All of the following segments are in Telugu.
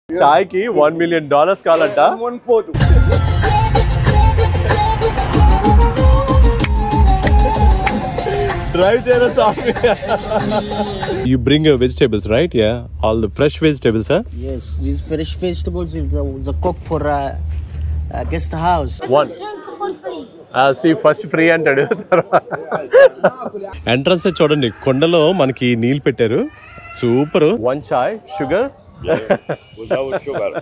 చాయ్ కి $1 million కావాలంట. Try Jera Swami. You bring your vegetables, right? Yeah, all the fresh vegetables, huh? Yes, these fresh vegetables is the cook for guest house. One. See, first free అంటాడు. ఎంట్రన్స్ చూడండి, కొండలో మనకి నీళ్ళు పెట్టారు. Super. 1 chai, sugar. Without sugar.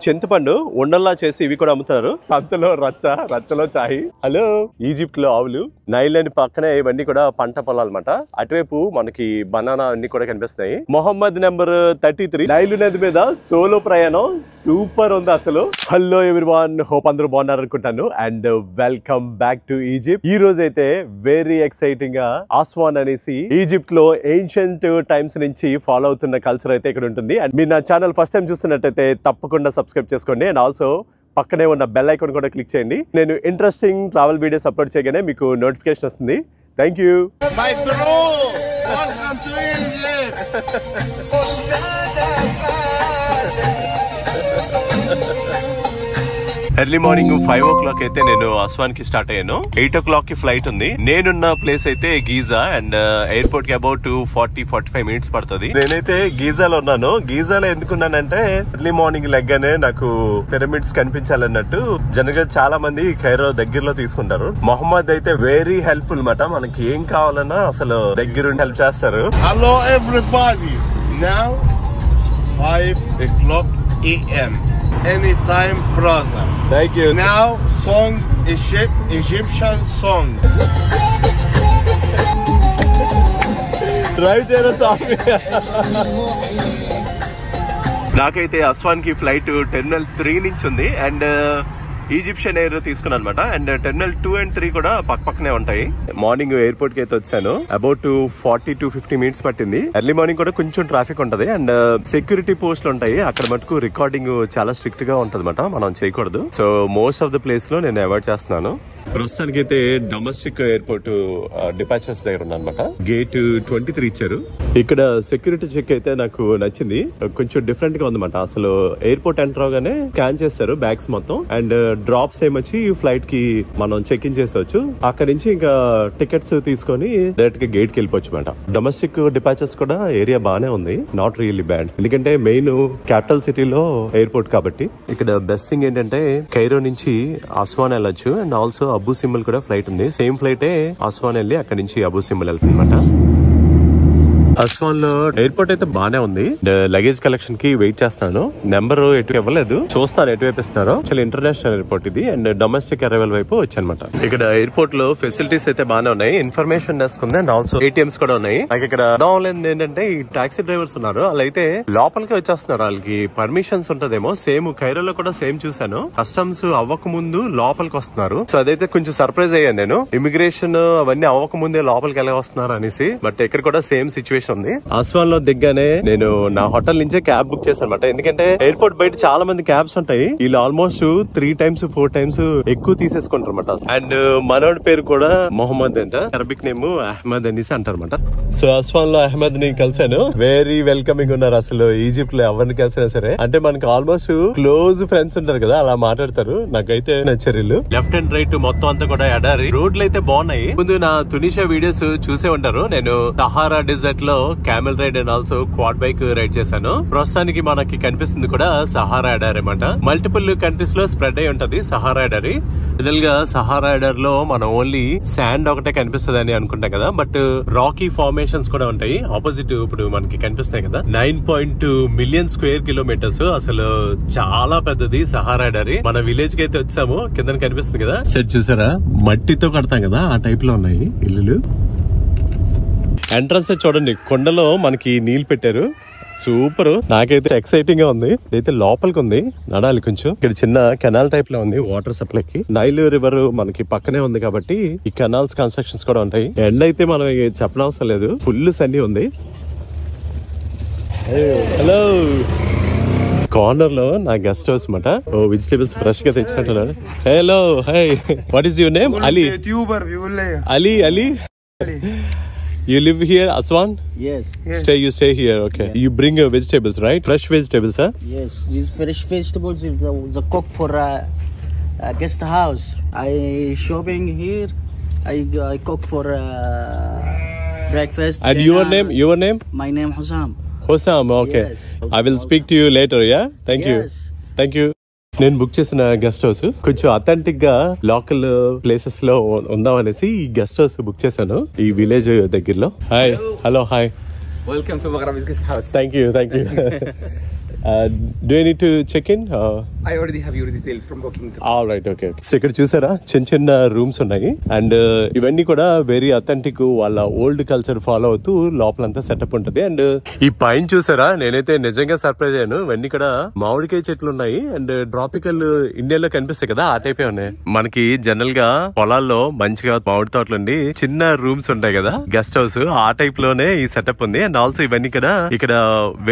చింతపండు ఉండల్లా చేసి ఇవి కూడా అమ్ముతారు. సంతలో రచ్చలో చాయ్. హలో, ఈజిప్ట్ లో ఆవులు. నైల్ నది పక్కనే ఇవన్నీ కూడా పంట పొలాలు అన్నమాట. అటువైపు మనకి బనానా అన్ని కూడా కనిపిస్తున్నాయి. మొహమ్మద్ నెంబర్ 33 నైల్ నది మీద సోలో ప్రయాణం సూపర్ ఉంది అసలు. హలో ఎవ్రీవన్, హోప్ అందరూ బాగున్నారు అనుకుంటాను. And welcome back to Egypt. ఈ రోజు అయితే వెరీ ఎక్సైటింగ్ గా ఆస్వాన్ అనేసి ఈజిప్ట్ లో ఏన్షియంట్ టైమ్స్ నుంచి ఫాలో అవుతున్న కల్చర్ అయితే ఇక్కడ ఉంటుంది. అండ్ మీరు నా ఛానల్ ఫస్ట్ టైం చూస్తున్నట్టయితే తప్పకుండా సబ్స్క్రైబ్ చేసుకోండి. అండ్ ఆల్సో పక్కనే ఉన్న బెల్ ఐకాన్ కూడా క్లిక్ చేయండి. నేను ఇంట్రెస్టింగ్ ట్రావెల్ వీడియోస్ అప్లోడ్ చేయగానే మీకు నోటిఫికేషన్ వస్తుంది. Thank you. Early morning 5 o'clock అయితే నేను అస్వాన్ కి స్టార్ట్ అయ్యాను. 8 o'clock కి ఫ్లైట్ ఉంది. నేనున్న ప్లేస్ అయితే గీజా. అండ్ ఎయిర్పోర్ట్ కి అబౌట్ 40-45 minutes పడుతుంది. నేనైతే గీజాలో ఉన్నాను. గీజాలో ఎందుకున్నానంటే ఎర్లీ మార్నింగ్ లెగ్గానే నాకు పిరమిడ్స్ కనిపించాలన్నట్టు. జనరల్ గా చాలా మంది ఖైరో దగ్గరలో తీసుకుంటారు. మొహమ్మద్ అయితే వెరీ హెల్ప్ఫుల్ మాట. మనకి ఏం కావాలన్నా అసలు దగ్గరుండి హెల్ప్ చేస్తారు. Hello everybody, now 5 o'clock AM. Anytime, brother. Thank you. Now, song Egyptian song. Try Jera Swami. నాకైతే అస్వాన్ కి ఫ్లైట్ టెర్మినల్ 3 నుంచి ఉంది. అండ్ ఈజిప్షియన్ ఎయిర్ తీసుకున్నాను అనమాట. అండ్ టెర్మినల్ 2 and 3 కూడా పక్కనే ఉంటాయి. మార్నింగ్ ఎయిర్పోర్ట్ కి అయితే వచ్చాను. అబౌట్ 40-50 minutes పట్టింది. ఎర్లీ మార్నింగ్ కూడా కొంచెం ట్రాఫిక్ ఉంటది. అండ్ సెక్యూరిటీ పోస్టులు ఉంటాయి. అక్కడ మటుకు రికార్డింగ్ చాలా స్ట్రిక్ట్ గా ఉంటది అనమాట. మనం చేయకూడదు. So most of the place లో నేను అవాయిడ్ చేస్తున్నాను. ప్రస్తుతానికి అయితే డొమెస్టిక్ ఎయిర్పోర్ట్ డిపార్చర్స్ దగ్గర ఉన్నా అనమాట. గేట్ 23 ఇచ్చారు. ఇక్కడ సెక్యూరిటీ చెక్ అయితే నాకు నచ్చింది. కొంచెం డిఫరెంట్ గా ఉందన్నమాట. అసలు ఎయిర్పోర్ట్ ఎంటర్ అవగానే స్కాన్ చేస్తారు బ్యాగ్స్ మొత్తం. అండ్ డ్రాప్స్ ఏమొచ్చి ఫ్లైట్ కి మనం చెక్ ఇన్ చేసవచ్చు. అక్కడ నుంచి ఇంకా టికెట్స్ తీసుకొని డైరెక్ట్ గా గేట్ కి వెళ్ళిపోవచ్చు అనమాట. డొమెస్టిక్ డిపార్చర్స్ కూడా ఏరియా బానే ఉంది. Not really bad. ఎందుకంటే మెయిన్ క్యాపిటల్ సిటీలో ఎయిర్పోర్ట్ కాబట్టి. ఇక్కడ బెస్ట్ థింగ్ ఏంటంటే ఖైరో నుంచి అస్వాన్ వెళ్ళొచ్చు. అండ్ ఆల్సో అబు సిమ్మల్ కూడా ఫ్లైట్ ఉంది. సేమ్ ఫ్లైటే అస్వాన్ వెళ్ళి అక్కడ నుంచి అబు సిమ్మల్ వెళ్తుంది అనమాట. అస్వాన్ లో ఎయిర్పోర్ట్ అయితే బానే ఉంది. లగేజ్ కలెక్షన్ కి వెయిట్ చేస్తాను. నెంబర్ ఎటు ఇవ్వలేదు. చూస్తాను ఎటువైపు ఇస్తున్నారో. చాలా ఇంటర్నేషనల్ ఎయిర్పోర్ట్ ఇది. అండ్ డొమెస్టిక్ అరైవల్ వైపు వచ్చానమాట. ఇక్కడ ఎయిర్పోర్ట్ లో ఫెసిలిటీస్ అయితే బానే ఉన్నాయి. ఇన్ఫర్మేషన్ డెస్క్ ఉంది. అండ్ ఆల్సో ATMs కూడా ఉన్నాయి. నాకు ఇక్కడ అర్థం ఏంటంటే ఈ టాక్సీ డ్రైవర్స్ ఉన్నారు. వాళ్ళైతే లోపలికి వచ్చేస్తున్నారు. వాళ్ళకి పర్మిషన్స్ ఉంటదేమో. సేమ్ ఖైరోలో కూడా సేమ్ చూసాను. కస్టమ్స్ అవ్వక ముందు లోపలికి వస్తున్నారు. సో అదైతే కొంచెం సర్ప్రైజ్ అయ్యాను నేను. ఇమిగ్రేషన్ అవన్నీ అవ్వక ముందే లోపలికి ఎలా వస్తున్నారు అనేసి. బట్ ఇక్కడ కూడా సేమ్ సిచ్యువేషన్ ఉంది. అస్వాన్ లో దిగ్గానే నేను నా హోటల్ నుంచే క్యాబ్ బుక్ చేశాను అనమాట. ఎందుకంటే ఎయిర్పోర్ట్ బయట చాలా మంది క్యాబ్స్ ఉంటాయి. వీళ్ళు ఆల్మోస్ట్ 3 times 4 times ఎక్కువ తీసేసుకుంటారు అనమాట. అండ్ మనోడి పేరు కూడా మొహమ్మద్ అంట. అరబిక్ నేమ్ అహ్మద్ అనేసి అంటారు అనమాట. సో అస్వాన్ లో అహ్మద్ ని కలిసాను. వెరీ వెల్కమింగ్ ఉన్నారు. అసలు ఈజిప్ట్ లో ఎవరిని కలిసినా సరే అంటే మనకి ఆల్మోస్ట్ క్లోజ్ ఫ్రెండ్స్ ఉంటారు కదా, అలా మాట్లాడతారు. నాకైతే నచ్చరు. లెఫ్ట్ అండ్ రైట్ మొత్తం అంతా కూడా ఎడారి. రోడ్లు అయితే బాగున్నాయి. ముందు నా తునిషా వీడియోస్ చూసే ఉంటారు. నేను సహారా డెజర్ట్ లో camel ride and also quad bike ride చేశాను. ప్రస్తుతానికి మనకి కనిపిస్తుంది కూడా సహారా ఎడారి అన్నమాట. మల్టిపుల్ కంట్రీస్ లో స్ప్రెడ్ అయి ఉంటది సహారా ఎడారి. జనరల్ గా సహారా ఎడారి లో మనం ఓన్లీ శాండ్ ఒకటే కనిపిస్తుంది అని అనుకుంటాం కదా. బట్ రాకీ ఫార్మేషన్స్ కూడా ఉంటాయి. ఆపోజిట్ ఇప్పుడు మనకి కనిపిస్తున్నాయి కదా. 9.2 million square kilometers. అసలు చాలా పెద్దది సహారా ఎడారి. మన విలేజ్ కి అయితే వచ్చాము. కింద కనిపిస్తుంది కదా సెట్, చూసారా? మట్టితో కడతాం కదా, ఆ టైప్ లో ఉన్నాయి ఇల్లులు. ఎంట్రన్స్ చూడండి, కొండలో మనకి నీళ్లు పెట్టారు. సూపర్. నాకైతే ఎక్సైటింగ్ గా ఉంది. అయితే లోపలికి ఉంది, నడాలి కొంచెం. ఇక్కడ చిన్న కెనాల్ టైప్ లో ఉంది వాటర్ సప్లైకి. నైల్ రివర్ మనకి పక్కనే ఉంది కాబట్టి ఈ కెనాల్స్ కన్స్ట్రక్షన్స్ కూడా ఉంటాయి. ఎండ్ అయితే మనం చెప్పనవసరం లేదు. ఫుల్ సన్నీ ఉంది. హలో, కార్నర్ లో నా గెస్ట్ హౌస్ మాట. ఓ వెజిటేబుల్స్ ఫ్రెష్ గా తెచ్చినట్టున్నాడు. Hello, hi, what is your name? Ali. Ali You live here, Aswan? Yes. You stay here, okay. Yeah. You bring vegetables, right? Fresh vegetables, huh? Yes. These fresh vegetables is the cook for guest house. I shopping here. I cook for breakfast. And dinner. your name? My name Hussam. Hussam, okay. Yes. I will speak to you later, yeah? Thank you. Yes. Thank you. నేను బుక్ చేసిన గెస్ట్ హౌస్ కొంచెం అథెంటిక్ గా లోకల్ ప్లేసెస్ లో ఉందాం అనేసి ఈ గెస్ట్ హౌస్ బుక్ చేశాను ఈ విలేజ్ దగ్గరలో. Hi, hello, hi. Welcome to Maghrab's guest house. Thank you. Do I need to check in? I already have your details from booking. All right, okay. So ఇక్కడ చూసారా చిన్న చిన్న రూమ్స్ ఉన్నాయి అండ్ ఇవన్నీ కూడా వెరీ అథెంటిక్ వాళ్ళ ఓల్డ్ కల్చర్ ఫాలో అవుతూ లోపలంతా సెటప్ ఉంటది. అండ్ ఈ పైన చూసారా నేనైతే నిజంగా సర్ప్రైజ్ అయ్యాను. ఇవన్నీ కూడా మామిడికాయ చెట్లు ఉన్నాయి అండ్ ట్రాపికల్ ఇండియాలో కనిపిస్తాయి కదా, ఆ టైపే ఉన్నాయి. మనకి జనరల్ గా పొలాల్లో మంచిగా మామిడి తోటలు ఉండి చిన్న రూమ్స్ ఉంటాయి కదా గెస్ట్ హౌస్, ఆ టైప్ లోనే ఈ సెటప్ ఉంది. అండ్ ఆల్సో ఇవన్నీ కూడా ఇక్కడ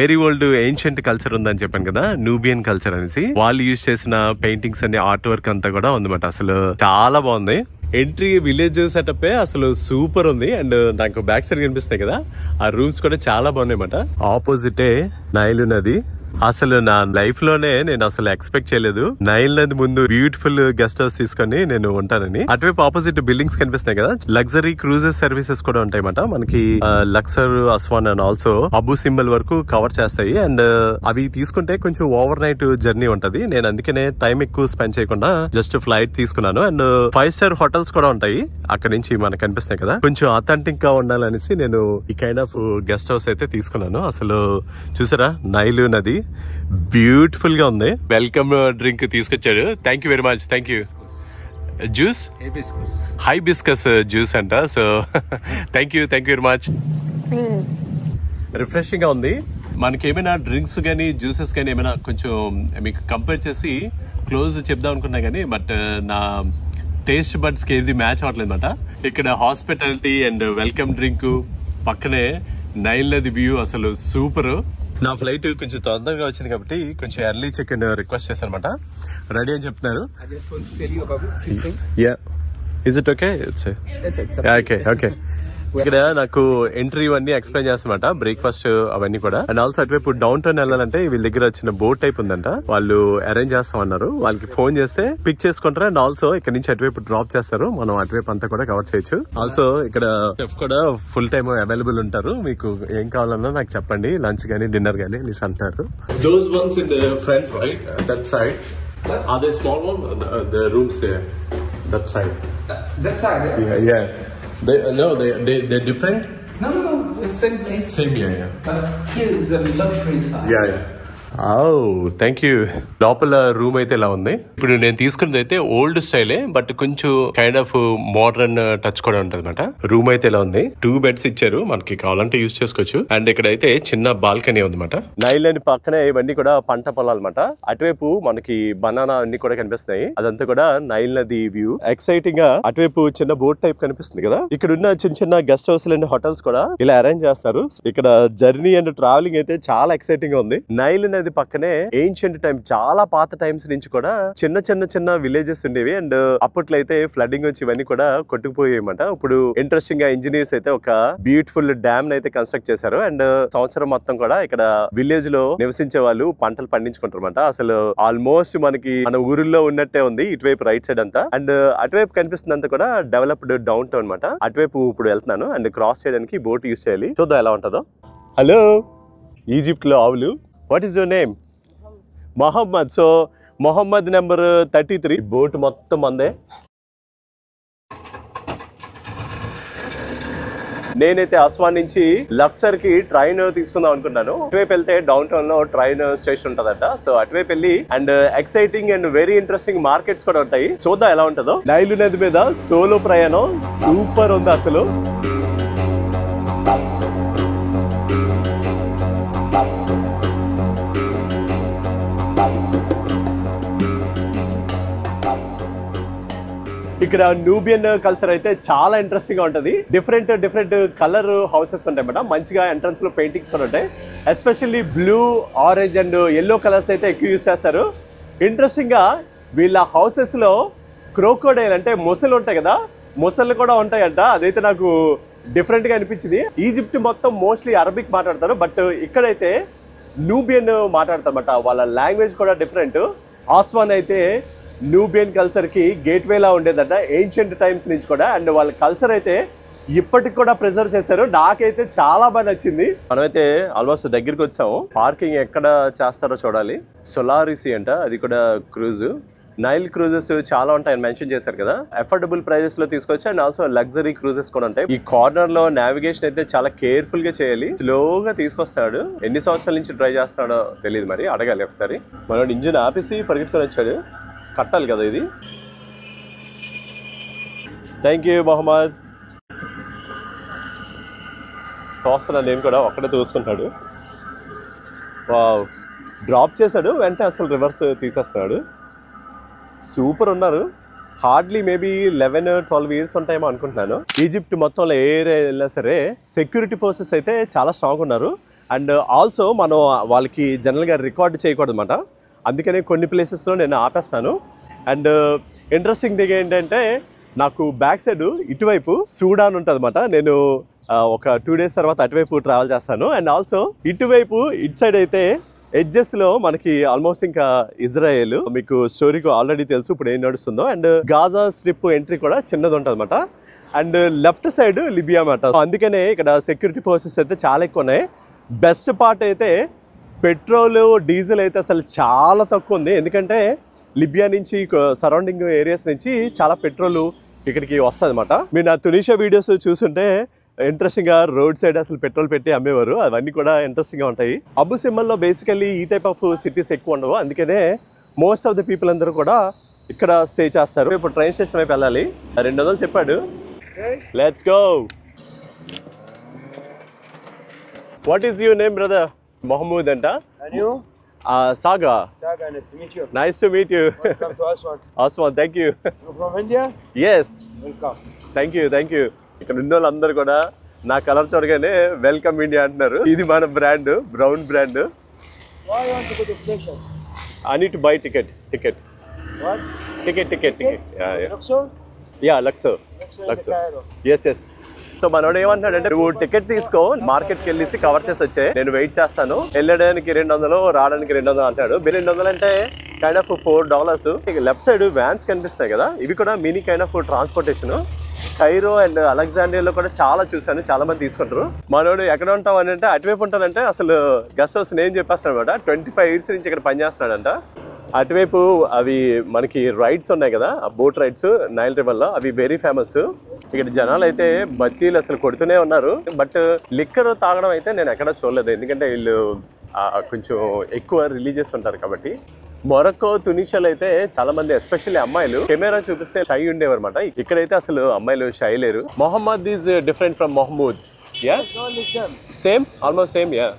వెరీ ఓల్డ్ ఏన్షియంట్ కల్చర్ ఉందని చెప్పాను కదా, నూబియన్ కల్చర్ అనేసి. వాళ్ళు యూజ్ చేసిన పెయింటింగ్స్ అనే ఆర్ట్ వర్క్ అంతా కూడా ఉందన్నమాట. అసలు చాలా బాగుంది. ఎంట్రీ విలేజ్ సెటప్ అసలు సూపర్ ఉంది. అండ్ నాకు బ్యాక్ సైడ్ కనిపిస్తాయి కదా, ఆ రూమ్స్ కూడా చాలా బాగున్నాయి అన్నమాట. ఆపోజిటే నైల్ నది. అసలు నా లైఫ్ లోనే నేను అసలు ఎక్స్పెక్ట్ చేయలేదు నైల్ నది ముందు బ్యూటిఫుల్ గెస్ట్ హౌస్ తీసుకొని నేను ఉంటానని. అటువైపు ఆపోజిట్ బిల్డింగ్స్ కనిపిస్తున్నాయి కదా, లగ్జరీ క్రూజెస్ సర్వీసెస్ కూడా ఉంటాయి అన్నమాట. మనకి Luxor, Aswan and also Abu Simbel వరకు కవర్ చేస్తాయి. అండ్ అవి తీసుకుంటే కొంచెం ఓవర్ నైట్ జర్నీ ఉంటది. నేను అందుకనే టైం ఎక్కువ స్పెండ్ చేయకుండా జస్ట్ ఫ్లైట్ తీసుకున్నాను. అండ్ 5-star హోటల్స్ కూడా ఉంటాయి అక్కడ నుంచి మనకు కనిపిస్తున్నాయి కదా. కొంచెం అథెంటిక్ గా ఉండాలనేసి నేను ఈ కైండ్ ఆఫ్ గెస్ట్ హౌస్ అయితే తీసుకున్నాను. అసలు చూసారా నైల్ నది బ్యూటిఫుల్ గా ఉంది. వెల్కమ్ డ్రింక్ తీసుకొచ్చాడు. Thank you very much. Thank you. Juice, hibiscus juice అంట. So thank you very much. Refreshing గా ఉంది. మనకి ఏమైనా డ్రింక్స్ గానీ జ్యూసెస్ గానీ ఏమైనా కొంచెం మీకు కంపేర్ చేసి క్లోజ్ చెప్దాం అనుకున్నా గానీ, బట్ నా టేస్ట్ బడ్స్ కి ఏది మ్యాచ్ అవ్వట్లేదు అనమాట. ఇక్కడ హాస్పిటాలిటీ అండ్ వెల్కమ్ డ్రింక్ పక్కనే నైల్ నది వ్యూ అసలు సూపర్. నా ఫ్లైట్ కొంచెం తొందరగా వచ్చింది కాబట్టి కొంచెం ఎర్లీ చెక్ ఇన్ రిక్వెస్ట్ చేశాను అనమాట. రెడీ అని చెప్తున్నారు. I just want to tell you about a few things. Yeah. Is it okay? Okay. ఇక్కడ నాకు ఎంట్రీ ఇవన్నీ ఎక్స్ప్లెయిన్ చేస్తామట, బ్రేక్ఫాస్ట్ అవన్నీ కూడా. అండ్ ఆల్సో అటువైపు డౌన్ టౌన్ వెళ్ళాలంటే వీళ్ళ దగ్గర వచ్చిన బోట్ టైప్ ఉందంట, వాళ్ళు అరేంజ్ చేస్తామన్నారు. వాళ్ళకి ఫోన్ చేస్తే పిక్ చేసుకుంటారు అండ్ ఆల్సో ఇక్కడ నుంచి అటువైపు డ్రాప్ చేస్తారు. మనం అటువైపు అంతా కూడా కవర్ చేయొచ్చు. ఆల్సో ఇక్కడ చెఫ్ కూడా ఫుల్ టైమ్ అవైలబుల్ ఉంటారు. మీకు ఏం కావాలన్నా నాకు చెప్పండి, లంచ్ గానీ డిన్నర్ గానీ అనేసి అంటారు. Those ones in the front, right? That side. Are they small one? The rooms there. That side. That side, yeah? Yeah. They're different. No. It's same place. Same, yeah. Here is the luxury side. Yeah. Thank you. లోపల రూమ్ అయితే ఇలా ఉంది. ఇప్పుడు నేను తీసుకున్నది అయితే ఓల్డ్ స్టైలే, బట్ కొంచెం కైండ్ ఆఫ్ మోడర్న్ టచ్ కూడా ఉంటుంది అనమాట. రూమ్ అయితే ఇలా ఉంది. 2 beds ఇచ్చారు, మనకి కావాలంటే యూజ్ చేసుకోవచ్చు. అండ్ ఇక్కడ అయితే చిన్న బాల్కనీ ఉందన్నమాట. నైల్ అని పక్కనే ఇవన్నీ కూడా పంట పొలాలు అనమాట. అటువైపు మనకి బనానా అన్ని కూడా కనిపిస్తున్నాయి. అదంతా కూడా నైల్ నది వ్యూ. ఎక్సైటింగ్ గా అటువైపు చిన్న బోట్ టైప్ కనిపిస్తుంది కదా. ఇక్కడ ఉన్న చిన్న గెస్ట్ హౌస్ అండ్ హోటల్స్ కూడా ఇలా అరేంజ్ చేస్తారు. ఇక్కడ జర్నీ అండ్ ట్రావెలింగ్ అయితే చాలా ఎక్సైటింగ్ గా ఉంది. నైల్ నది పక్కనే ఏన్షియంట్ టైం, చాలా పాత టైమ్స్ నుంచి కూడా చిన్న విలేజెస్ ఉండేవి. అండ్ అప్పట్లో అయితే ఫ్లడ్డింగ్ వచ్చి ఇవన్నీ కూడా కొట్టుకుపోయాయన్నమాట. ఇప్పుడు ఇంట్రెస్టింగ్ గా ఇంజనీర్స్ అయితే ఒక బ్యూటిఫుల్ డ్యామ్ అయితే కన్స్ట్రక్ట్ చేశారు. అండ్ సంవత్సరం మొత్తం కూడా ఇక్కడ విలేజ్ లో నివసించే వాళ్ళు పంటలు పండించుకుంటారు అనమాట. అసలు ఆల్మోస్ట్ మనకి మన ఊరిలో ఉన్నట్టే ఉంది ఇటువైపు రైట్ సైడ్ అంతా. అండ్ అటువైపు కనిపిస్తున్నంత కూడా డెవలప్డ్ డౌన్ టౌన్ అనమాట. అటువైపు ఇప్పుడు వెళ్తున్నాను అండ్ క్రాస్ చేయడానికి బోట్ యూజ్ చేయాలి. చూద్దాం ఎలా ఉంటుందో. హలో, ఈజిప్ట్ లో ఆవులు. What is your name? Muhammad. So Muhammad number 33. Boat మొత్తం మందే. నేనైతే అస్వాన్ నుంచి లక్సర్ కి ట్రైన్ తీసుకుందాం అనుకున్నాను. అటువైపు వెళ్తే డౌన్ టౌన్ లో ట్రైన్ స్టేషన్ ఉంటదట. సో అటువైపు వెళ్ళి and exciting and very interesting markets కూడా ఉంటాయి. చూద్దాం ఎలా ఉంటుందో. నైల్ నది మీద సోలో ప్రయాణం సూపర్ ఉంది అసలు. ఇక్కడ నూబియన్ కల్చర్ అయితే చాలా ఇంట్రెస్టింగ్ గా ఉంటది. డిఫరెంట్ కలర్ హౌసెస్ ఉంటాయి అన్నమాట. మంచిగా ఎంట్రన్స్ లో పెయింటింగ్స్ కూడా ఉంటాయి. Especially blue, orange and yellow colours అయితే ఎక్కువ యూస్ చేస్తారు. ఇంట్రెస్టింగ్ గా వీళ్ళ హౌసెస్ లో క్రోకోడైల్ అంటే మొసలు ఉంటాయి కదా, మొసళ్ళు కూడా ఉంటాయంట. అదైతే నాకు డిఫరెంట్ గా అనిపించింది. ఈజిప్ట్ మొత్తం మోస్ట్లీ అరబిక్ మాట్లాడతారు, బట్ ఇక్కడైతే నూబియన్ మాట్లాడతారన్నమాట. వాళ్ళ లాంగ్వేజ్ కూడా డిఫరెంట్. ఆస్వాన్ అయితే నూబియన్ కల్చర్ కి గేట్వే లా ఉండేదట ఏన్షియంట్ టైమ్స్ నుంచి కూడా. అండ్ వాళ్ళ కల్చర్ అయితే ఇప్పటికి కూడా ప్రిజర్వ్ చేశారు. నాకైతే చాలా బాగా నచ్చింది. మనమైతే ఆల్మోస్ట్ దగ్గరికి వచ్చాము. పార్కింగ్ ఎక్కడ చేస్తారో చూడాలి. సోలారిసీ అంట, అది కూడా క్రూజ్. నైల్ క్రూజెస్ చాలా ఉంటాయని మెన్షన్ చేశారు కదా. అఫోర్డబుల్ ప్రైజెస్ లో తీసుకోవచ్చు. అండ్ ఆల్సో లగ్జరీ క్రూజెస్ కూడా ఉంటాయి. ఈ కార్నర్ లో నావిగేషన్ అయితే చాలా కేర్ఫుల్ గా చేయాలి. స్లోగా తీసుకొస్తాడు. ఎన్ని సంవత్సరాల నుంచి ట్రై చేస్తున్నాడో తెలియదు, మరి అడగాలి ఒకసారి. మనోడు ఇంజిన్ ఆపేసి పరిగెత్తుకొని వచ్చాడు. కట్టాలి కదా ఇది. Thank you Muhammad. చూస్తున్నా నేను కూడా, ఒక్కడే చూసుకుంటాడు. వావ్, డ్రాప్ చేశాడు, వెంటనే అసలు రివర్స్ తీసేస్తున్నాడు. సూపర్ ఉన్నారు. హార్డ్లీ మేబీ 11-12 ఇయర్స్ ఉంటాయేమో అనుకుంటున్నాను. ఈజిప్ట్ మొత్తంలో ఏ ఏరియా వెళ్ళినా సరే సెక్యూరిటీ ఫోర్సెస్ అయితే చాలా స్ట్రాంగ్ ఉన్నారు. అండ్ ఆల్సో మనం వాళ్ళకి జనరల్గా రికార్డ్ చేయకూడదు అనమాట. అందుకనే కొన్ని ప్లేసెస్లో నేను ఆపేస్తాను. అండ్ ఇంట్రెస్టింగ్ థింగ్ ఏంటంటే, నాకు బ్యాక్ సైడ్ ఇటువైపు సూడాన్ ఉంటుంది అనమాట. నేను ఒక 2 days తర్వాత అటువైపు ట్రావెల్ చేస్తాను. అండ్ ఆల్సో ఇటువైపు ఇటు సైడ్ అయితే ఎడ్జెస్ లో మనకి ఆల్మోస్ట్ ఇంకా ఇజ్రాయెల్, మీకు స్టోరీకి ఆల్రెడీ తెలుసు ఇప్పుడు ఏం నడుస్తుందో. అండ్ గాజా స్ట్రిప్ ఎంట్రీ కూడా చిన్నది ఉంటుంది అనమాట. అండ్ లెఫ్ట్ సైడ్ లిబియా అన్నమాట. అందుకనే ఇక్కడ సెక్యూరిటీ ఫోర్సెస్ అయితే చాలా ఎక్కువ ఉన్నాయి. బెస్ట్ పార్ట్ అయితే పెట్రోల్ డీజిల్ అయితే అసలు చాలా తక్కువ ఉంది. ఎందుకంటే లిబియా నుంచి సరౌండింగ్ ఏరియాస్ నుంచి చాలా పెట్రోల్ ఇక్కడికి వస్తుంది అనమాట. మీరు నా తునిషియా వీడియోస్ చూస్తుంటే ఇంట్రెస్టింగ్ గా రోడ్ సైడ్ అసలు పెట్రోల్ పెట్టి అమ్మేవారు. అవన్నీ కూడా ఇంట్రెస్టింగ్ గా ఉంటాయి. అబు సిమ్మల్లో బేసికల్లీ ఈ టైప్ ఆఫ్ సిటీస్ ఎక్కువ ఉండవు. అందుకనే మోస్ట్ ఆఫ్ ద పీపుల్ అందరూ కూడా ఇక్కడ స్టే చేస్తారు. ఇప్పుడు ట్రైన్ స్టేషన్ వైపు వెళ్ళాలి. 200 చెప్పాడు. Let's go. What is your name brother? Muhammad అంట. Saga. Saga, nice to meet you. Nice to meet you. Welcome to Aswan. Aswan, thank you. You're from India? Yes. Welcome. Thank you, thank you. ఇక్కడ ఉన్న వాళ్ళందరూ కూడా నా కలర్ చూడగానే వెల్కమ్ ఇండియా అంటున్నారు. ఇది మన brand, brown brand. Why you want to go to the station? I need to buy ticket. What? Ticket. Yeah. Luxor? Yeah, Luxor. Luxor in Cairo. Yes. So మనోడు ఏమంటాడంటే, నువ్వు టికెట్ తీసుకో, మార్కెట్కి వెళ్ళేసి కవర్ చేసి వచ్చే, నేను వెయిట్ చేస్తాను. వెళ్ళడానికి 200, రావడానికి 200 అంటాడు. 200 అంటే kind of $4. Left side vans కనిపిస్తాయి కదా, ఇవి కూడా mini kind of transportation. Cairo and అలెగ్జాండ్రియాలో కూడా చాలా చూశాను, చాలా మంది తీసుకుంటారు. మనోడు ఎక్కడ ఉంటావు అని అంటే, అటువైపు ఉంటానంటే అసలు గెస్ట్ హౌస్ నేను చెప్పేస్తాను అనమాట. 25 years నుంచి ఇక్కడ పనిచేస్తున్నాడంట. అటువైపు అవి మనకి రైడ్స్ ఉన్నాయి కదా, బోట్ రైడ్స్ నైల్ రివర్ లో, అవి వెరీ ఫేమస్. ఇక్కడ జనాలు అయితే బత్తీలు అసలు కొడుతూనే ఉన్నారు. బట్ లిక్కర్ తాగడం అయితే నేను ఎక్కడ చూడలేదు, ఎందుకంటే వీళ్ళు కొంచెం ఎక్కువ రిలీజియస్ ఉంటారు కాబట్టి. మొరక్కో, తునిషియాలో అయితే చాలా మంది ఎస్పెషల్లీ అమ్మాయిలు కెమెరా చూపిస్తే షై ఉండేవారు అనమాట. ఇక్కడైతే అసలు అమ్మాయిలు షై లేరు. Muhammad is different from Muhammad. Yeah, same, almost same. Yeah,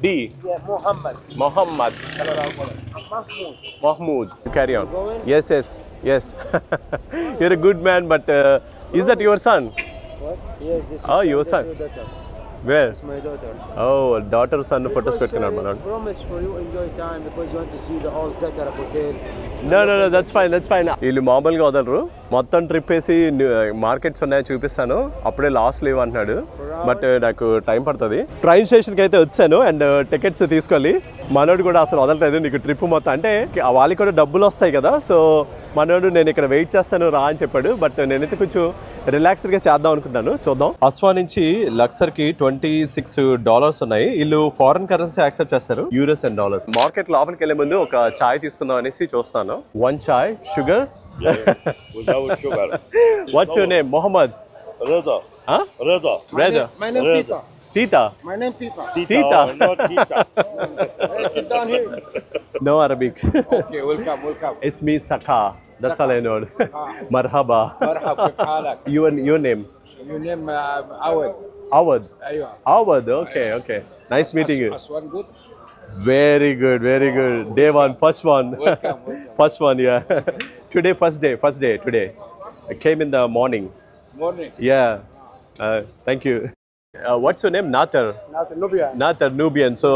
D. Yeah, Muhammad. Mahmoud. Carry on. Yes. You're a good man, but is that your son? What? Yes, this Oh, is your son. your daughter. Where? It's my daughter. Oh, daughter, son photos పెట్టుకున్నాడు I మనోడు. promise for you enjoy time because you want to see the old Qatar hotel. No, that's fine. వీళ్ళు మామూలుగా వదలరు. మొత్తం ట్రిప్ వేసి మార్కెట్స్ ఉన్నాయో చూపిస్తాను, అప్పుడే లాస్ట్ లీవ్ అంటున్నాడు. బట్ నాకు టైం పడుతుంది. ట్రైన్ స్టేషన్కి అయితే వచ్చాను అండ్ టికెట్స్ తీసుకోవాలి. మనోడు కూడా అసలు వదలలేదు, నీకు ట్రిప్ మొత్తం అంటే వాళ్ళకి కూడా డబ్బులు వస్తాయి కదా. సో మనోడు నేను ఇక్కడ వెయిట్ చేస్తాను రా అని చెప్పాడు. బట్ నేనైతే కొంచెం రిలాక్స్డ్గా చేద్దాం అనుకుంటాను, చూద్దాం. అస్వాన్ నుంచి లక్సర్కి $26 ఉన్నాయి. వీళ్ళు ఫారెన్ కరెన్సీ యాక్సెప్ట్ చేస్తారు, యూరోస్ అండ్ డాలర్స్. మార్కెట్ లోపలికి వెళ్ళే ముందు ఒక చాయ్ తీసుకుందాం అనేసి చూస్తాను. 1 chai, sugar. Without sugar. What's your name? Mohammed? Reza. Huh? Reza. Reza. My name Reza. Tita. Tita. My name Tita. Tita. Oh, not Tita. Hey, sit down here. No Arabic. Okay, welcome. It's me, Saka. That's all I know. Marhaba. مرحبا كيف حالك؟ Your name? Your name Awad. Awad. أيوة. Awad. Okay. Nice meeting you. Aswan good. Very good. Day 1, first one. Welcome. First one, yeah. Today, first day today. I came in the morning. Morning. Yeah. Thank you. What's your name? Nathar. Not Nubia. Nathar, Nubian. So,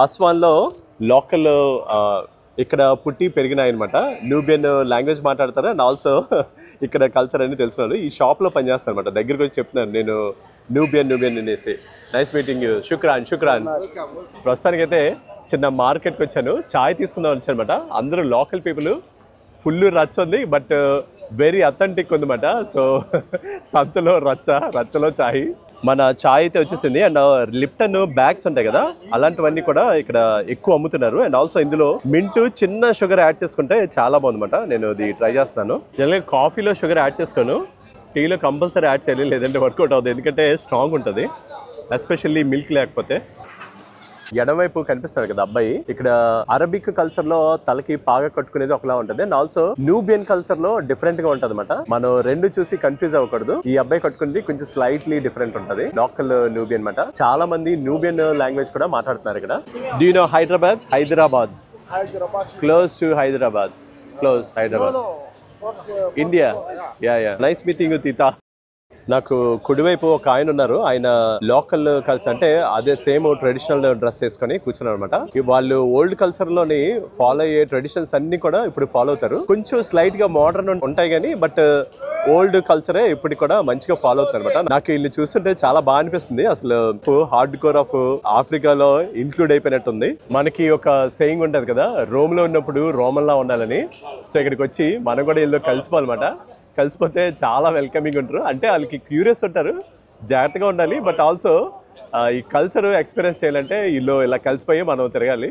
Aswan lo local ఇక్కడ పుట్టి పెరిగినాయి అనమాట. న్యూబియన్ లాంగ్వేజ్ మాట్లాడతారు అండ్ ఆల్సో ఇక్కడ కల్చర్ అని తెలిసిన ఈ షాప్లో పనిచేస్తారు అనమాట. దగ్గరికి వచ్చి చెప్తున్నారు నేను న్యూబియన్ అనేసి. Nice meeting you. శుక్రాన్. ప్రస్తుతానికైతే చిన్న మార్కెట్కి వచ్చాను, చాయ్ తీసుకుందాం వచ్చాను అనమాట. అందరూ లోకల్ పీపుల్, ఫుల్ రచ్చ ఉంది బట్ వెరీ అథెంటిక్ ఉందన్నమాట. సో సంతలో రచ్చలో చాయ్. మన చాయ్ అయితే వచ్చేసింది అండ్ లిప్టన్ బ్యాగ్స్ ఉంటాయి కదా అలాంటివన్నీ కూడా ఇక్కడ ఎక్కువ అమ్ముతున్నారు. అండ్ ఆల్సో ఇందులో మింట్ చిన్న షుగర్ యాడ్ చేసుకుంటే చాలా బాగుందన్నమాట. నేను ఇది ట్రై చేస్తున్నాను. జనరల్గా కాఫీలో షుగర్ యాడ్ చేసుకోను, టీలో కంపల్సరీ యాడ్ చేయాలి, లేదంటే వర్కౌట్ అవుతుంది. ఎందుకంటే స్ట్రాంగ్ ఉంటుంది, ఎస్పెషల్లీ మిల్క్ లేకపోతే. ఎడమవైపు కనిపిస్తారు కదా అబ్బాయి, ఇక్కడ అరబిక్ కల్చర్ లో తలకి పాగా కట్టుకునేది ఒకలా ఉంటుంది అండ్ ఆల్సో న్యూబియన్ కల్చర్ లో డిఫరెంట్ గా ఉంటది అనమాట. మనం రెండు చూసి కన్ఫ్యూజ్ అవ్వకూడదు. ఈ అబ్బాయి కట్టుకునేది కొంచెం స్లైట్లీ డిఫరెంట్ ఉంటది, లోకల్ న్యూబియన్ అనమాట. చాలా మంది న్యూబియన్ లాంగ్వేజ్ కూడా మాట్లాడుతున్నారు ఇక్కడ. Do you know Hyderabad close to Hyderabad India. Yeah nice meeting you తీతా. నాకు కుడివైపు ఒక ఆయన ఉన్నారు, ఆయన లోకల్ కల్చర్ అంటే అదే సేమ్ ట్రెడిషనల్ డ్రెస్ వేసుకొని కూర్చున్నారు అనమాట. వాళ్ళు ఓల్డ్ కల్చర్ లోని ఫాలో అయ్యే ట్రెడిషన్స్ అన్ని కూడా ఇప్పుడు ఫాలో అవుతారు. కొంచెం స్లైట్ గా మోడర్న్ ఉంటాయి కానీ బట్ ఓల్డ్ కల్చరే ఇప్పుడు కూడా మంచిగా ఫాలో అవుతారు అనమాట. నాకు వీళ్ళు చూస్తుంటే చాలా బాగా అనిపిస్తుంది. అసలు హార్డ్ కోర్ ఆఫ్ ఆఫ్రికాలో ఇంక్లూడ్ అయిపోయినట్టుంది. మనకి ఒక సేయింగ్ ఉంటది కదా, రోమ్ లో ఉన్నప్పుడు రోమన్లా ఉండాలని. సో ఇక్కడికి వచ్చి మనం కూడా వీళ్ళు కలిసిపోవాలన్నమాట. కలిసిపోతే చాలా వెల్కమింగ్ ఉంటారు, అంటే వాళ్ళకి క్యూరియస్ ఉంటారు, జాగ్రత్తగా ఉండాలి. బట్ ఆల్సో ఈ కల్చర్ ఎక్స్పీరియన్స్ చేయాలంటే వీళ్ళు ఇలా కలిసిపోయి మనం తిరగాలి.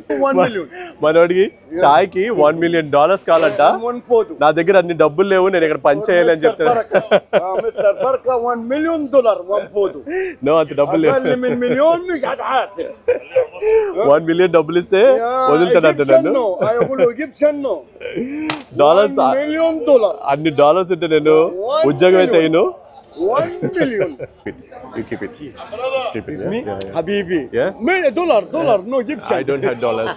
మనోడికి చాయ్కి $1 million కావాలంట. నా దగ్గర అన్ని డబ్బులు లేవు, నేను ఇక్కడ పని చేయాలి అని చెప్తాను. $1 million నో అంత డబ్బులు లేవు. $1 million డబ్బులు ఇస్తే వదులుతానంట నన్ను. డాలర్స్ అన్ని డాలర్స్ ఉంటే నేను ఉద్యోగమే చేయను. $1 million. You keep it. Keep it. Me, Habibi. Yeah. $1 no Egyptian. I don't have dollars.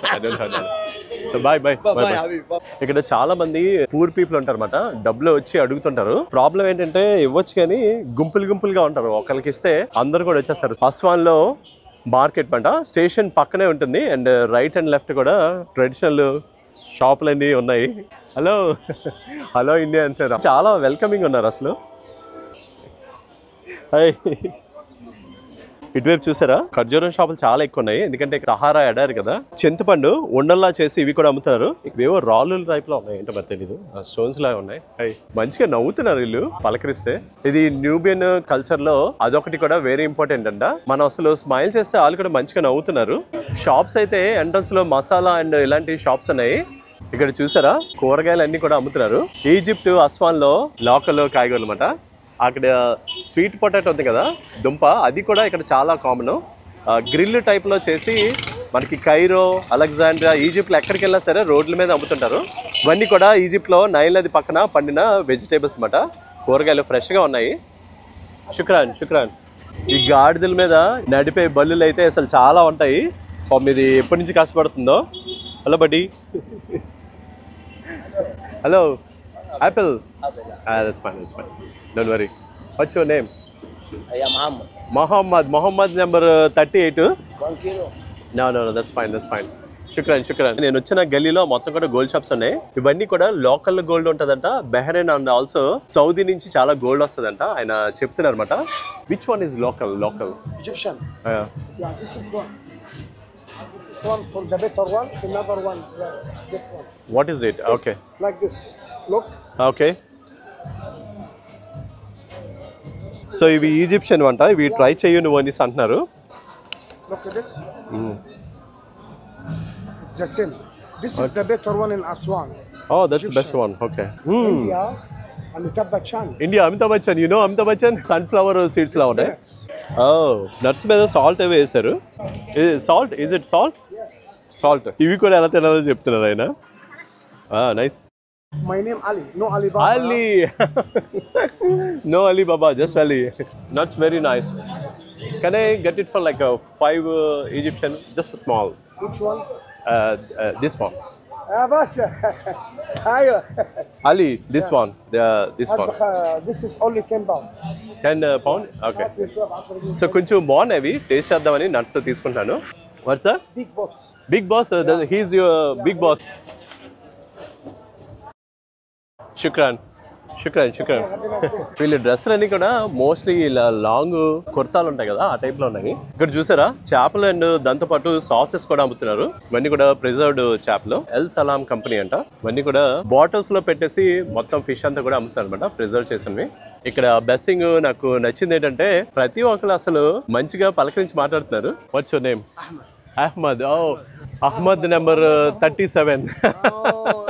So bye. Habibi. ఇక్కడ చాలా మంది పూర్ పీపుల్ ఉంటారు అనమాట. డబ్బులు వచ్చి అడుగుతుంటారు. ప్రాబ్లం ఏంటంటే ఇవ్వచ్చు కానీ గుంపులుగా ఉంటారు. ఒకరికి ఇస్తే అందరు కూడా వచ్చేస్తారు. అస్వాన్ లో మార్కెట్ పంట స్టేషన్ పక్కనే ఉంటుంది అండ్ రైట్ అండ్ లెఫ్ట్ కూడా ట్రెడిషనల్ షాపులన్నీ ఉన్నాయి. హలో ఇండియా అంటారు. చాలా వెల్కమింగ్ ఉన్నారు అసలు. ఇటువైపు చూసారా, ఖర్జూరం షాపులు చాలా ఎక్కువ ఉన్నాయి. ఎందుకంటే సహారా ఎడారు కదా. చింతపండు ఉండల్లా చేసి ఇవి కూడా అమ్ముతున్నారు. ఇవేవో రాళ్ళు టైప్ లో ఉన్నాయి, ఏంటో మరి తెలీదు, స్టోన్స్ లాగా ఉన్నాయి. మంచిగా నవ్వుతున్నారు వీళ్ళు పలకరిస్తే. ఇది న్యూబియన్ కల్చర్ లో అదొకటి కూడా వెరీ ఇంపార్టెంట్ అంట. మనం అసలు స్మైల్ చేస్తే వాళ్ళు కూడా మంచిగా నవ్వుతున్నారు. షాప్స్ అయితే ఎంట్రన్స్ లో మసాలా అండ్ ఇలాంటి షాప్స్ ఉన్నాయి. ఇక్కడ చూసారా కూరగాయలు అన్ని కూడా అమ్ముతున్నారు. ఈజిప్ట్ అస్వాన్ లో లోకల్ కాయగూరలు అన్నమాట. అక్కడ స్వీట్ పొటాటో ఉంది కదా, దుంప, అది కూడా ఇక్కడ చాలా కామన్. గ్రిల్ టైప్లో చేసి మనకి కైరో, అలెగ్జాండ్రియా, ఈజిప్ట్లో ఎక్కడికి వెళ్ళినా సరే రోడ్ల మీద అమ్ముతుంటారు. ఇవన్నీ కూడా ఈజిప్ట్లో నైల్ నది పక్కన పండిన వెజిటేబుల్స్ అన్నమాట. కూరగాయలు ఫ్రెష్గా ఉన్నాయి. శుక్రాన్. ఈ గాడిదల మీద నడిపే బల్లులు అయితే అసలు చాలా ఉంటాయి. ఇది ఎప్పటి నుంచి కష్టపడుతుందో. హలో బడ్డీ. Hello Apple. That's fine. Don't worry. What's your name? I am Muhammad. Muhammad number 38. 1 kilo. No, that's fine. శుక్రాన్. నేను వచ్చిన గల్లీలో మొత్తం కూడా గోల్డ్ షాప్స్ ఉన్నాయి. ఇవన్నీ కూడా లోకల్ గోల్డ్ ఉంటదంట. బెహ్రెయిన్ అండ్ ఆల్సో సౌదీ నుంచి చాలా గోల్డ్ వస్తుందంట. ఆయన చెప్తున్నారు అనమాట. Which one is local? Egyptian. Yeah, this is one. This one for the better one, another one, this one. What is it? Okay. Like this. Look. Okay. So ఇవి ఈజిప్షియన్ వంట. ఇవి ట్రై చేయు నువ్వు అనేసి అంటున్నారు. Look at this. It's the same. This is the better one in Aswan. Oh, that's the best one. Okay. India, Amitabh Bachchan. India, Amitabh Bachchan. You know Amitabh Bachchan? Sunflower seeds la unnayi. Oh, nuts మీద సాల్ట్ ఏవో వేశారు. Salt? Is it salt? Yes. Salt. ఇవి కూడా ఎలా తినాలో చెప్తున్నారు ఆయన. Nice. My name Ali. No Ali Baba. Ali. No Ali Baba, just Ali. Nuts very nice. Can I get it for like a 5 Egyptian? Just a small. Which one? This one. Basha. Hiya. Ali, this one. This one. This is only 10 pounds. 10 pounds? Okay. So కొంచెం బాగున్నాయి. టేస్ట్ చేద్దామని నట్స్ తీసుకుంటాను. What's that? Big boss. Big boss? He's your big boss. శుక్రాన్ శుక్రాన్ శుక్రాన్. వీళ్ళ డ్రెస్సులు అన్ని కూడా మోస్ట్లీ ఇలా లాంగ్ కుర్తాలు ఉంటాయి కదా, ఆ టైప్ లో ఉన్నాయి. ఇక్కడ చూసారా చేపలు అండ్ దాంతో పాటు సాసెస్ కూడా అమ్ముతున్నారు. ఇవన్నీ కూడా ప్రిజర్వ్డ్ చేపలు, ఎల్ సలాం కంపెనీ అంట. ఇవన్నీ కూడా బాటిల్స్ లో పెట్టేసి మొత్తం ఫిష్ అంతా కూడా అమ్ముతారు అనమాట, ప్రిజర్వ్ చేసినవి. ఇక్కడ బెస్ట్ థింగ్ నాకు నచ్చింది ఏంటంటే ప్రతి ఒక్కరు అసలు మంచిగా పలకరించి మాట్లాడుతున్నారు. What's your name? Ahmad. Oh Ahmad number 37.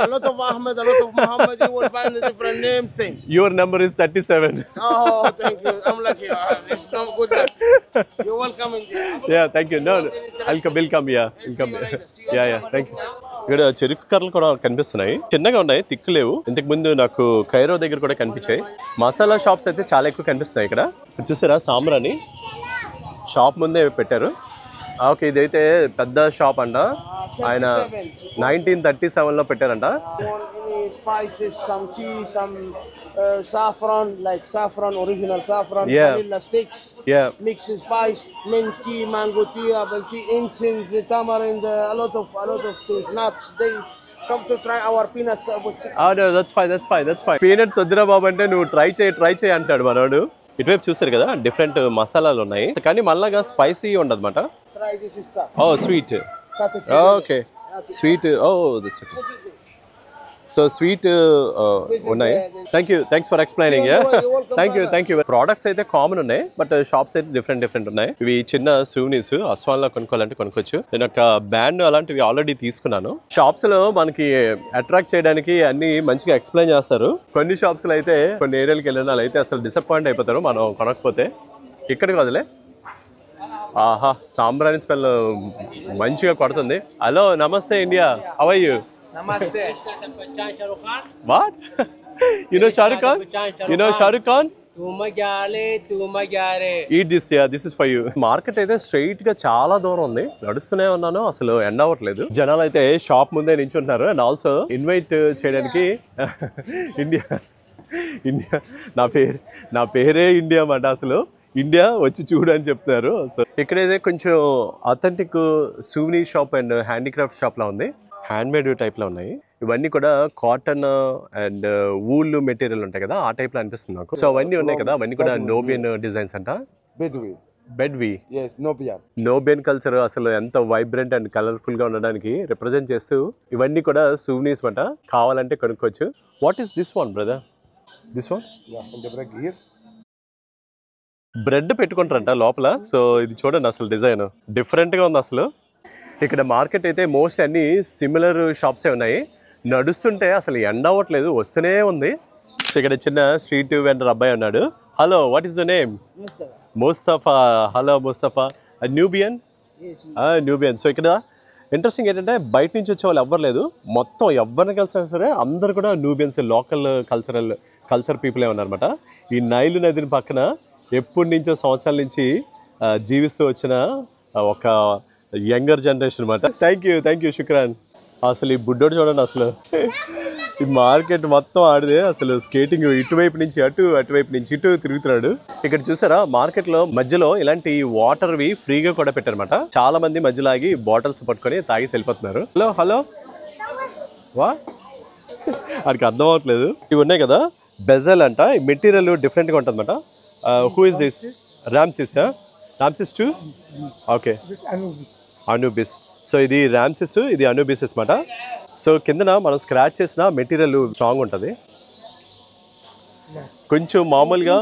A lot of Ahmed, a lot of Muhammad, you will find a different name thing. Your number is 37. Oh, thank you. I'm lucky. It's not good luck. You're welcome in there. Yeah, thank you. No, I'll come. Yeah, I'll come. Yeah, thank you. ఇక్కడ చెరుకు కర్రలు కూడా కనిపిస్తున్నాయి, చిన్నగా ఉన్నాయి, తిక్కు లేవు. ఇంతకు ముందు నాకు కైరో దగ్గర కూడా కనిపించాయి. మసాలా షాప్స్ అయితే చాలా ఎక్కువ కనిపిస్తున్నాయి ఇక్కడ. చూసారా సాంబ్రాని షాప్ ముందే పెట్టారు. ఓకే, ఇదైతే పెద్ద షాప్ అంట. ఆయన 1937 లో పెట్టారంట. Spices, some tea, some saffron, like saffron, original saffron, Yeah. vanilla sticks, mixed spice, mint tea, mango tea, apple tea, incense, tamarind, a lot of things, nuts, dates. Come to try our peanuts. No, that's fine. Peanuts వద్దురా బాబు అంటే నువ్వు ట్రై చేయి అంటాడు మనోడు. ఇటువైపు చూస్తారు కదా డిఫరెంట్ మసాలాలు ఉన్నాయి, కానీ మళ్ళాగా స్పైసీ ఉండదు అనమాట. Try this stuff. Oh, sweet. Okay. Sweet. Oh, that's okay. So sweet ఉన్నాయి. Thanks for explaining. Thank you. Products అయితే కామన్ ఉన్నాయి, బట్ షాప్స్ అయితే డిఫరెంట్ ఉన్నాయి. ఇవి చిన్న సూవెనీర్స్ అస్వాన్ లో కొనుక్కోవాలంటే కొనుక్కోవచ్చు. నేను ఒక బ్యాండ్ అలాంటివి ఆల్రెడీ తీసుకున్నాను. షాప్స్ లో మనకి అట్రాక్ట్ చేయడానికి అన్ని మంచిగా ఎక్స్ప్లెయిన్ చేస్తారు. కొన్ని షాప్స్ లో అయితే కొన్ని ఏరియాలకు వెళ్ళిన వాళ్ళు అయితే అసలు డిసప్పాయింట్ అయిపోతారు మనం కొనకపోతే. ఇక్కడికి వదిలే. ఆహా, సాంబ్రాని స్మెల్ మంచిగా కొడుతుంది. Hello, namaste India, how are you? Namaste. What? You know Shah Rukh Khan? You know Shah Rukh Khan? Eat this, yeah, this is for you. Market అయితే స్ట్రైట్ గా చాలా దూరం ఉంది, నడుస్తూనే ఉన్నాను, అసలు ఎండ్ అవ్వట్లేదు. జనాలు అయితే షాప్ ముందే నించుంటున్నారు. అండ్ ఆల్సో ఇన్వైట్ చేయడానికి ఇండియా నా పేరే ఇండియా మాట. అసలు ఇండియా వచ్చి చూడు అని చెప్తున్నారు. సో ఇక్కడైతే కొంచెం authentic souvenir shop and handicraft shop లా ఉంది. హ్యాండ్ మేడ్ టైప్ లో ఉన్నాయి. ఇవన్నీ కూడా కాటన్ అండ్ వూల్ మెటీరియల్ ఉంటాయి కదా, ఆ టైప్ లో అనిపిస్తుంది నాకు. సో అవన్నీ ఉన్నాయి కదా, అవన్నీ కూడా నోబియన్ డిజైన్స్ అంట. బెడ్వి. Yes, Nobian. నోబియన్ కల్చర్ అసలు ఎంత వైబ్రెంట్ అండ్ కలర్ఫుల్ గా ఉండడానికి రిప్రజెంట్ చేస్తూ ఇవన్నీ కూడా సూవెనీర్స్ అంట. కావాలంటే కొనుక్కోవచ్చు. What is this one brother? This one bread పెట్టుకుంటారంట లోపల. సో ఇది చూడండి అసలు డిజైన్ డిఫరెంట్ గా ఉంది అసలు. ఇక్కడ మార్కెట్ అయితే మోస్ట్ అన్ని సిమిలర్ షాప్సే ఉన్నాయి. నడుస్తుంటే అసలు ఎండ్ అవ్వట్లేదు, వస్తూనే ఉంది. సో ఇక్కడ చిన్న స్ట్రీట్ వెండర్ అబ్బాయి ఉన్నాడు. Hello, what is the name? Mustafa. Hello Mustafa. న్యూబియన్. So ఇక్కడ ఇంట్రెస్టింగ్ ఏంటంటే బయట నుంచి వచ్చే వాళ్ళు ఎవ్వరు లేదు, మొత్తం ఎవరిని కలిసినా సరే అందరు కూడా న్యూబియన్స్, లోకల్ కల్చర్ పీపులే ఉన్నారన్నమాట. ఈ నైలు నదిని పక్కన ఎప్పటి నుంచో సంవత్సరాల నుంచి జీవిస్తూ వచ్చిన ఒక యంగర్ జనరేషన్ అనమాట. థ్యాంక్ యూ శుక్రాన్. అసలు ఈ బుడ్డోడు చూడండి, అసలు ఈ మార్కెట్ మొత్తం ఆడిదే. అసలు స్కేటింగ్ ఇటువైపు నుంచి అటువైపు నుంచి ఇటు తిరుగుతున్నాడు. ఇక్కడ చూసారా మార్కెట్ లో మధ్యలో ఇలాంటి వాటర్వి ఫ్రీగా కూడా పెట్టారనమాట. చాలా మంది మధ్యలో ఆగి బాటిల్స్ పట్టుకొని తాగి వెళ్ళిపోతున్నారు. హలో వా వాడికి అర్థం అవ్వట్లేదు. ఇవి ఉన్నాయి కదా బెజల్ అంట. ఈ మెటీరియల్ డిఫరెంట్ గా ఉంటుంది అనమాట. Who is this? Ramses 2. Okay, Anubis. So ఇది రామ్సిస్, ఇది అనూబిస్ అనమాట. సో కిందన మనం స్క్రాచ్ చేసిన మెటీరియల్ స్ట్రాంగ్ ఉంటుంది. కొంచెం మామూలుగా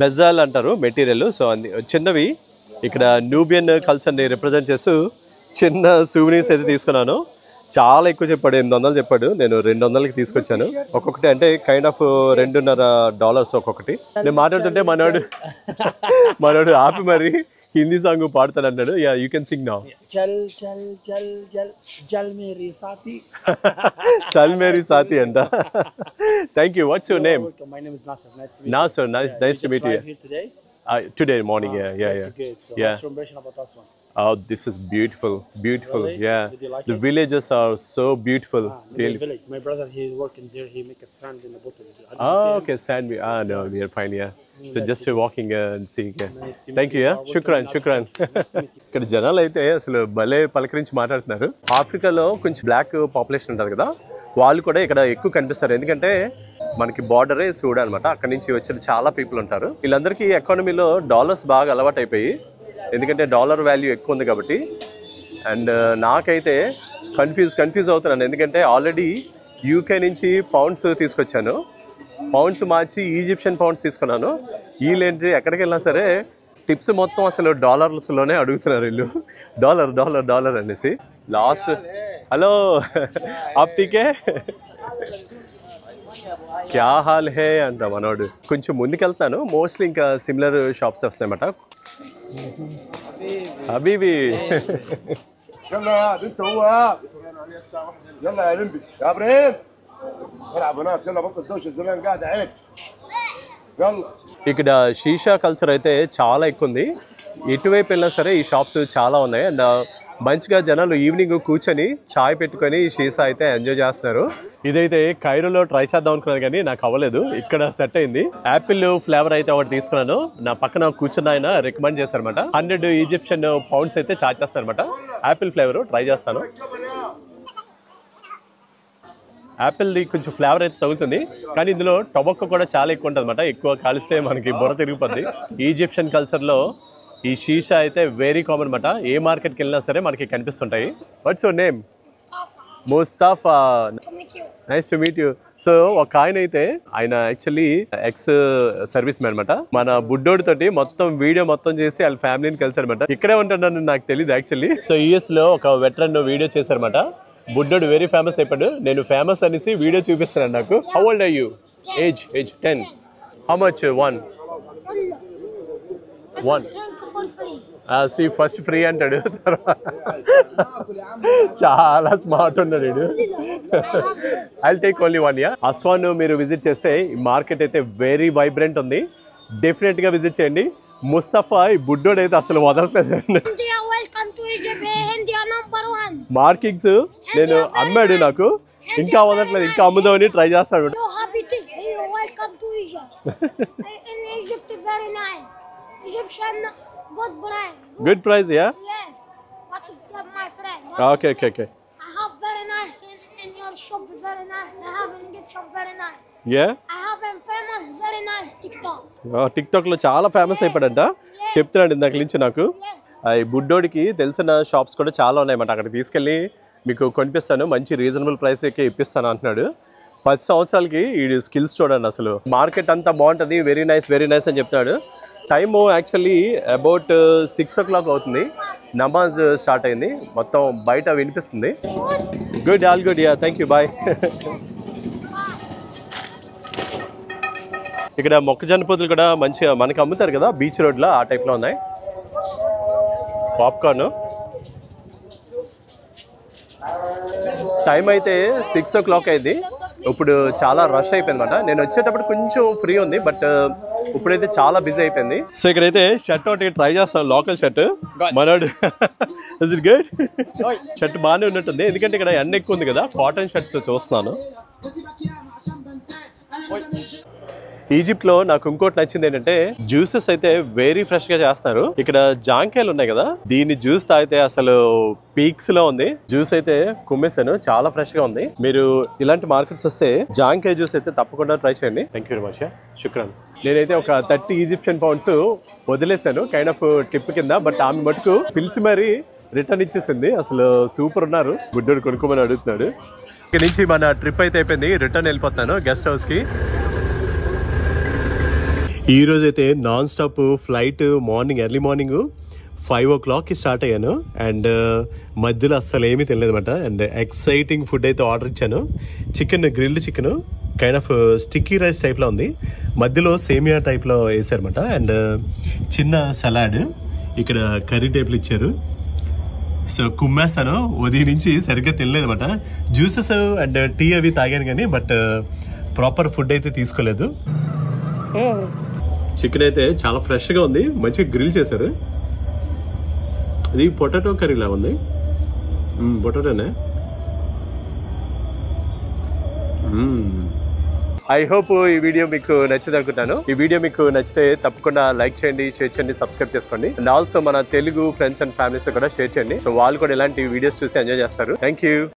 బెజాల్ అంటారు మెటీరియల్. సో చిన్నవి ఇక్కడ నూబియన్ కల్చర్ని రిప్రజెంట్ చేస్తూ చిన్న సూవెనీర్స్ అయితే తీసుకున్నాను. చాలా ఎక్కువ చెప్పాడు, $800 చెప్పాడు. నేను $200కి తీసుకొచ్చాను. ఒక్కొక్కటి అంటే కైండ్ ఆఫ్ $2.5 ఒక్కొక్కటి. నేను మాట్లాడుతుంటే మనోడు ఆపి మరి హిందీ సాంగ్ పాడతాడు అన్నాడు. Yeah, you can sing now. చల్ చల్ చల్ చల్ చల్ మేరీ సాథీ. చల్ మేరీ సాథీ అంట. Thank you. Watts your name? My name is Nasser. Nice to meet you. Today morning. Yeah. Good. So Yeah. what's your impression about Aswan? Oh, this is beautiful. Really? Yeah. Did you like The it? villages are so beautiful. The village. My brother, he working there. He make a sand in the bottle. Okay, sand. No, we are fine. Yeah. So just walking and seeing. Nice to meet Thank you. Yeah. Shukran. ఇక్కడ జనాలు అయితే అసలు భలే పలకరించి మాట్లాడుతున్నారు. ఆఫ్రికాలో కొంచెం బ్లాక్ పాపులేషన్ ఉంటారు కదా, వాళ్ళు కూడా ఇక్కడ ఎక్కువ కనిపిస్తారు. ఎందుకంటే మనకి బార్డరే సూడాన్ అనమాట. అక్కడ నుంచి వచ్చిన చాలా పీపుల్ ఉంటారు. వీళ్ళందరికీ ఎకానమీలో డాలర్స్ బాగా అలవాటు అయిపోయి, ఎందుకంటే డాలర్ వాల్యూ ఎక్కువ ఉంది కాబట్టి. అండ్ నాకైతే కన్ఫ్యూజ్ అవుతున్నాను, ఎందుకంటే ఆల్రెడీ యూకే నుంచి పౌండ్స్ తీసుకొచ్చాను, పౌండ్స్ మార్చి ఈజిప్షియన్ పౌండ్స్ తీసుకున్నాను. వీళ్ళేంటి ఎక్కడికి వెళ్ళినా సరే టిప్స్ మొత్తం అసలు డాలర్స్లోనే అడుగుతున్నారు వీళ్ళు, డాలర్ డాలర్ డాలర్ అనేసి. లాస్ట్ హలో ఆప్ ఠీకే క్యా హాల్ హే అంట మనోడు. కొంచెం ముందుకెళ్తాను, మోస్ట్లీ ఇంకా సిమిలర్ షాప్స్ వస్తాయన్నమాట. హబీబీ يلا يا بنت هو يلا يا لمبي يا ابراهيم العب هناك يلا بطل دوشه الزمان قاعد عليك يلا. ఇక్కడ షీషా కల్చర్ అయితే చాలా ఎక్కువ ఉంది. ఎటువైపు వెళ్ళినా సరే ఈ షాప్స్ చాలా ఉన్నాయి. అండ్ మంచిగా జనాలు ఈవినింగ్ కూర్చొని చాయ్ పెట్టుకొని షీషా అయితే ఎంజాయ్ చేస్తున్నారు. ఇదైతే కైరోలో ట్రై చేద్దాం అనుకున్నాను కానీ నాకు అవ్వలేదు, ఇక్కడ సెట్ అయింది. యాపిల్ ఫ్లేవర్ అయితే ఒకటి తీసుకున్నాను. నా పక్కన కూర్చున్న ఆయన రికమెండ్ చేశారనమాట. 100 ఈజిప్షియన్ పౌండ్స్ అయితే చార్జ్ చేస్తారనమాట. యాపిల్ ఫ్లేవర్ ట్రై చేస్తాను. యాపిల్ది కొంచెం ఫ్లేవర్ అయితే తగులుతుంది, కానీ ఇందులో టొబాకో కూడా చాలా ఎక్కువ ఉంటుంది అనమాట. ఎక్కువ కాలిస్తే మనకి బుర్ర తిరిగిపోద్ది. ఈజిప్షియన్ కల్చర్లో ఈ షీషా అయితే వెరీ కామన్ అనమాట. ఏ మార్కెట్కి వెళ్ళినా సరే మనకి కనిపిస్తుంటాయి. Watts your name? Mustafa. Nice to meet you. So ఒక ఆయన అయితే ఆయన యాక్చువల్లీ ఎక్స్ సర్వీస్ మ్యాన్ అనమాట. మన బుడ్డోడి తోటి మొత్తం వీడియో మొత్తం చేసి వాళ్ళ ఫ్యామిలీని కలిసారనమాట. ఇక్కడే ఉంటున్నాను నాకు తెలియదు యాక్చువల్లీ. సో యూఎస్ లో ఒక వెటరన్ వీడియో చేశారనమాట. బుడ్డోడు వెరీ ఫేమస్ అయిపోయాడు. నేను ఫేమస్ అనేసి వీడియో చూపిస్తున్నాను నాకు. How old are you? Age 10. How much? 1 first free అంటాడు. చాలా స్మార్ట్ ఉన్నాడు వీడు. I'll take only 1 year. Aswan మీరు విజిట్ చేస్తే ఈ మార్కెట్ అయితే వెరీ వైబ్రెంట్ ఉంది. డెఫినెట్ గా విజిట్ చేయండి. ముస్తఫా ఈ బుడ్డోడు అయితే అసలు వదలట్లేదు. మార్కింగ్స్ నేను అమ్మాడు, నాకు ఇంకా వదలట్లేదు, ఇంకా అమ్ముదామని ట్రై చేస్తాడు. Good price, yeah? Yes. What is that, my friend? Okay. I have very nice in your shop, very nice. I have in gift shop, very nice. Yeah? I have a famous, very nice TikTok. TikTok లో చాలా ఫేమస్ అయిపోయాడంట. చెప్తున్నాడు ఇందాక నుంచి నాకు. ఈ బుడ్డోడికి తెలిసిన షాప్స్ కూడా చాలా ఉన్నాయన్నమాట. అక్కడికి తీసుకెళ్ళి మీకు కొనిపిస్తాను, మంచి రీజనబుల్ ప్రైస్కి ఇప్పిస్తాను అంటున్నాడు. 10 సంవత్సరాలకి ఈ స్కిల్స్ చూడండి. అసలు మార్కెట్ అంతా బాగుంటుంది, వెరీ నైస్ అని చెప్తాడు. టైము యాక్చువల్లీ అబౌట్ 6 o'clock అవుతుంది. నమాజ్ స్టార్ట్ అయింది, మొత్తం బయట వినిపిస్తుంది. Good, all good. Yeah, thank you, bye. ఇక్కడ మొక్కజొన్న పొద్దులు కూడా మంచిగా మనకి అమ్ముతారు కదా బీచ్ రోడ్లో, ఆ టైప్లో ఉన్నాయి. పాప్కార్న్. టైం అయితే 6 o'clock అయింది. ఇప్పుడు చాలా రష్ అయిపోయింది అనమాట. నేను వచ్చేటప్పుడు కొంచెం ఫ్రీ ఉంది, బట్ ఇప్పుడైతే చాలా బిజీ అయిపోయింది. సో ఇక్కడైతే షర్ట్ ఒకటి ట్రై చేస్తాను, లోకల్ షర్ట్. మనోడు ఇస్ ఇట్ గుడ్? షర్ట్ బాగానే ఉన్నట్టుంది, ఎందుకంటే ఇక్కడ ఎండ ఎక్కువ ఉంది కదా. కాటన్ షర్ట్స్ చూస్తున్నాను. ఈజిప్ట్ లో నాకు ఇంకోటి నచ్చింది ఏంటంటే జ్యూసెస్ అయితే వెరీ ఫ్రెష్ గా చేస్తారు. ఇక్కడ జాంకాయలు ఉన్నాయి కదా, దీని జ్యూస్ తాగితే అసలు పీక్స్ లో ఉంది. జ్యూస్ అయితే కుమ్మేశాను, చాలా ఫ్రెష్ గా ఉంది. మీరు ఇలాంటి మార్కెట్స్ వస్తే జాంకాయ జ్యూస్ అయితే తప్పకుండా ట్రై చేయండి. థ్యాంక్ యూ వెరీ మచ్, శుక్రాన్. నేనైతే ఒక 30 ఈజిప్షియన్ పౌండ్స్ వదిలేశాను కైండ్ ఆఫ్ టిప్ కింద, బట్ ఆమె మటుకు పిలిచి మరీ రిటర్న్ ఇచ్చేసింది. అసలు సూపర్ ఉన్నారు. బుడ్డోడు కొనుక్కోమని అడుగుతున్నాడు. ఇక్కడ నుంచి మన ట్రిప్ అయితే అయిపోయింది, రిటర్న్ వెళ్ళిపోతున్నాను గెస్ట్ హౌస్ కి. ఈ రోజు అయితే non stop flight. Early morning 5 o'clock కి స్టార్ట్ అయ్యాను. అండ్ మధ్యలో అస్సలు ఏమీ తెలియదు అనమాట. అండ్ ఎక్సైటింగ్ ఫుడ్ అయితే ఆర్డర్ ఇచ్చాను. Grilled chicken kind of sticky rice type లో ఉంది, మధ్యలో సేమియా టైప్ లో వేసారనమాట. అండ్ చిన్న సలాడ్, ఇక్కడ కర్రీ టైప్లు ఇచ్చారు. సో కుమ్మేస్తాను. ఉదయం నుంచి సరిగ్గా తినలేదు అనమాట. జ్యూసెస్ అండ్ టీ అవి తాగాను కానీ, బట్ ప్రాపర్ ఫుడ్ అయితే తీసుకోలేదు. చికెన్ అయితే చాలా ఫ్రెష్ గా ఉంది, మంచిగా గ్రిల్ చేశారు. ఇది పొటాటో కర్రీ లా ఉంది. పొటాటోనే. ఐ హోప్ ఈ వీడియో మీకు నచ్చింది అనుకుంటాను. ఈ వీడియో మీకు నచ్చితే తప్పకుండా లైక్ చేయండి, షేర్ చేయండి, సబ్స్క్రైబ్ చేసుకోండి. అండ్ ఆల్సో మన తెలుగు ఫ్రెండ్స్ అండ్ ఫ్యామిలీస్ కూడా షేర్ చేయండి. సో వాళ్ళు కూడా ఇలాంటి వీడియోస్ చూసి ఎంజాయ్ చేస్తారు. Thank you.